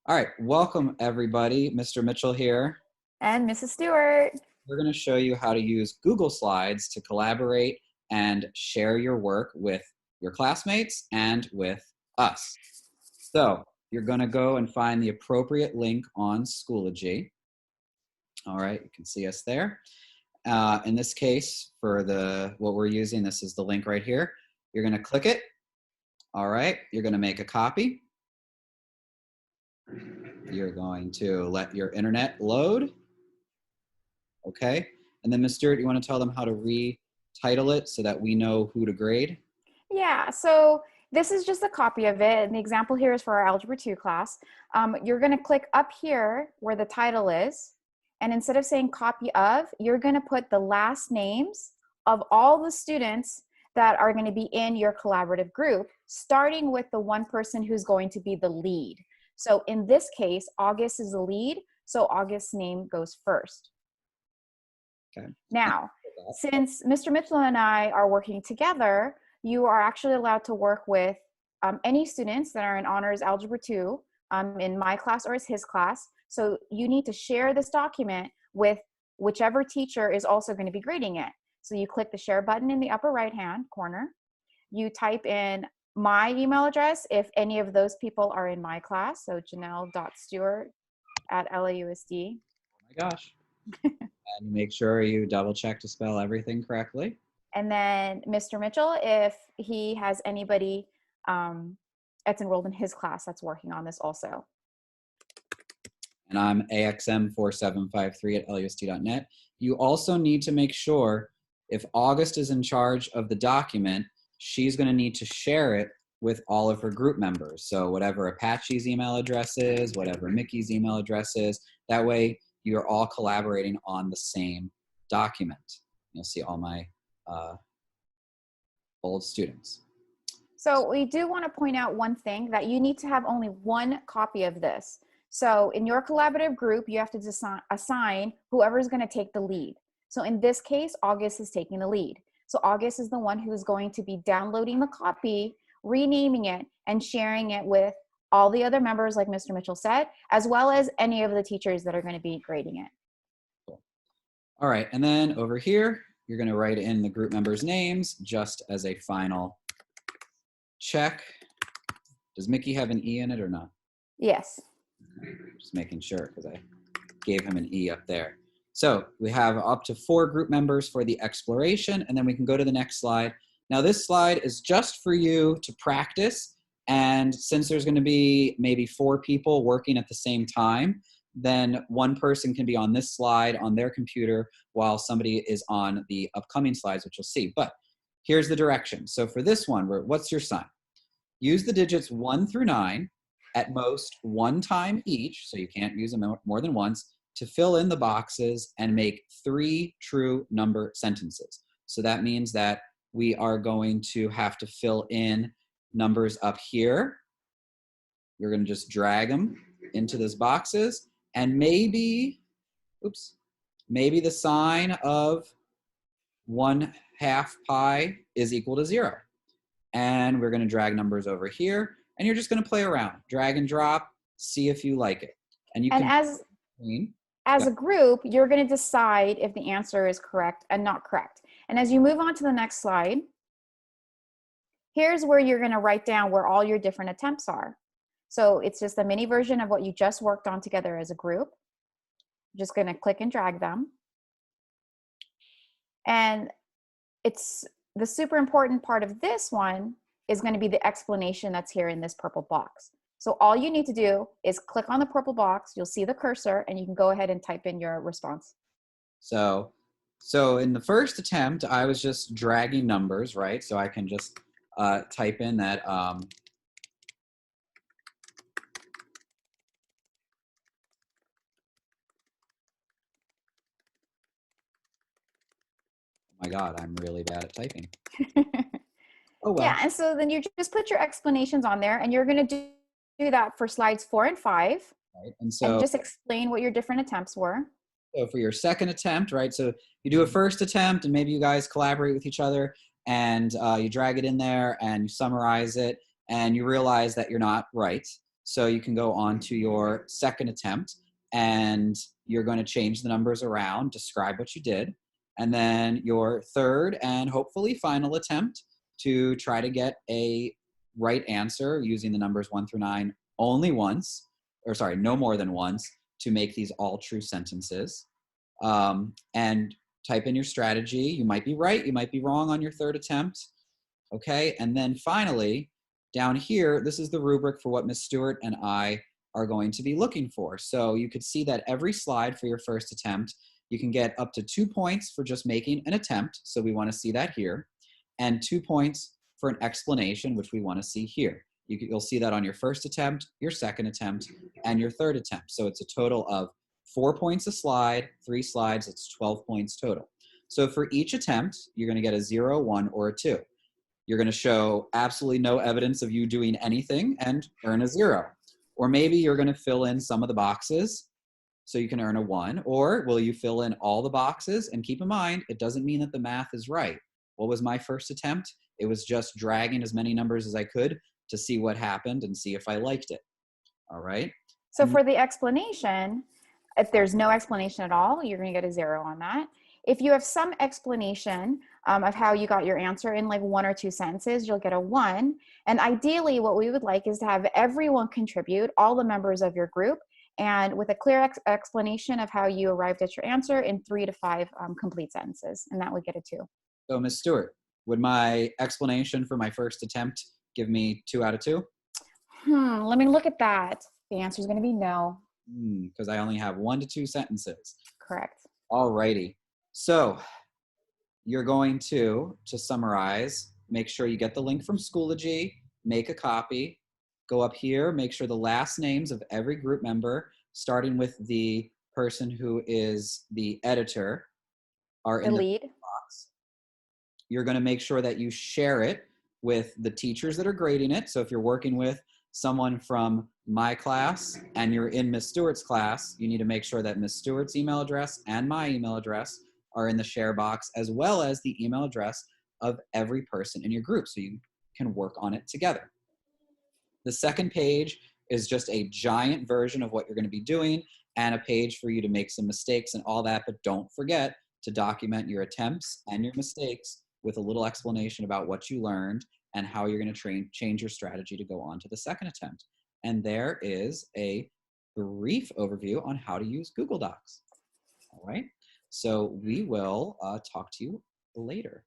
All right, welcome everybody. Mr. Mitchell here. And Mrs. Stewart. We're going to show you how to use Google Slides to collaborate and share your work with your classmates and with us. So you're going to go and find the appropriate link on Schoology. All right, you can see us there. In this case, for what we're using, this is the link right here. You're going to click it. All right, you're going to make a copy. You're going to let your internet load. Okay, and then Ms. Stewart, you want to tell them how to retitle it so that we know who to grade? Yeah, so this is just a copy of it. And the example here is for our Algebra 2 class. You're going to click up here where the title is. And instead of saying copy of, you're going to put the last names of all the students that are going to be in your collaborative group, starting with the one person who's going to be the lead. So in this case, August is the lead, so August's name goes first. Okay. Now, since Mr. Mitchell and I are working together, you are actually allowed to work with any students that are in Honors Algebra 2 in my class or his class. So you need to share this document with whichever teacher is also going to be grading it. So you click the share button in the upper right-hand corner. You type in my email address if any of those people are in my class. So janelle.stewart@lausd. Oh my gosh. And make sure you double check to spell everything correctly. And then Mr. Mitchell, if he has anybody that's enrolled in his class that's working on this also. And I'm AXM4753@LUSD.net. You also need to make sure if August is in charge of the document, she's going to need to share it with all of her group members. So whatever Apache's email address is, whatever Mickey's email address is, that way you're all collaborating on the same document. You'll see all my old students. So we do want to point out one thing, that you need to have only one copy of this. So in your collaborative group, you have to assign whoever is going to take the lead. So in this case, August is taking the lead. So August is the one who is going to be downloading the copy, renaming it, and sharing it with all the other members, like Mr. Mitchell said, as well as any of the teachers that are going to be grading it. Cool. All right, and then over here, you're going to write in the group members' names just as a final check. Does Mickey have an E in it or not? Yes. Just making sure because I gave him an E up there. So we have up to 4 group members for the exploration, and then we can go to the next slide. Now this slide is just for you to practice, and since there's going to be maybe 4 people working at the same time, then one person can be on this slide on their computer while somebody is on the upcoming slides, which you'll see. But here's the direction. So for this one, what's your sign? Use the digits 1 through 9 at most 1 time each, so you can't use them more than once, to fill in the boxes and make 3 true number sentences. So that means that we are going to have to fill in numbers up here. You're going to just drag them into those boxes, and maybe the sign of 1/2 pi is equal to 0. And we're going to drag numbers over here, and you're just going to play around, drag and drop, see if you like it. And you as a group, you're going to decide if the answer is correct and not correct. And as you move on to the next slide, here's where you're going to write down where all your different attempts are. So it's just a mini version of what you just worked on together as a group. I'm just going to click and drag them. And it's the super important part of this one is going to be the explanation that's here in this purple box. So all you need to do is click on the purple box, you'll see the cursor, and you can go ahead and type in your response. So in the first attempt, I was just dragging numbers, right? So I can just type in that oh my God, I'm really bad at typing. Oh well. Yeah, and so then you just put your explanations on there, and you're going to do that for slides 4 and 5. Right. And so just explain what your different attempts were. So for your second attempt, right? So you do a first attempt, and maybe you guys collaborate with each other, and you drag it in there, and you summarize it, and you realize that you're not right. So you can go on to your second attempt and you're going to change the numbers around, describe what you did, and then your third and hopefully final attempt to try to get a right answer using the numbers 1 through 9 only once, or sorry, no more than once, to make these all true sentences. And type in your strategy. You might be right, you might be wrong on your third attempt. Okay, and then finally, down here, this is the rubric for what Ms. Stewart and I are going to be looking for. So you could see that every slide for your first attempt, you can get up to 2 points for just making an attempt. So we want to see that here. And 2 points for an explanation, which we want to see here. You'll see that on your first attempt, your second attempt, and your third attempt. So it's a total of 4 points a slide, 3 slides, it's 12 points total. So for each attempt, you're going to get a 0, 1, or a 2. You're going to show absolutely no evidence of you doing anything and earn a 0. Or maybe you're going to fill in some of the boxes so you can earn a 1. Or will you fill in all the boxes? And keep in mind, it doesn't mean that the math is right. What was my first attempt? It was just dragging as many numbers as I could to see what happened and see if I liked it. All right. So for the explanation, if there's no explanation at all, you're going to get a 0 on that. If you have some explanation of how you got your answer in like 1 or 2 sentences, you'll get a 1. And ideally, what we would like is to have everyone contribute, all the members of your group, and with a clear explanation of how you arrived at your answer in 3 to 5 complete sentences, and that would get a 2. So Ms. Stewart, would my explanation for my first attempt give me 2 out of 2? Let me look at that. The answer is going to be no. Because I only have 1 to 2 sentences. Correct. All righty. So you're going to summarize, make sure you get the link from Schoology, make a copy, go up here, make sure the last names of every group member, starting with the person who is the editor, are in the lead box. You're going to make sure that you share it with the teachers that are grading it. So if you're working with someone from my class and you're in Ms. Stewart's class, you need to make sure that Ms. Stewart's email address and my email address are in the share box, as well as the email address of every person in your group so you can work on it together. The second page is just a giant version of what you're going to be doing and a page for you to make some mistakes and all that, but don't forget to document your attempts and your mistakes with a little explanation about what you learned and how you're going to change your strategy to go on to the second attempt. And there is a brief overview on how to use Google Docs. All right. So we will talk to you later.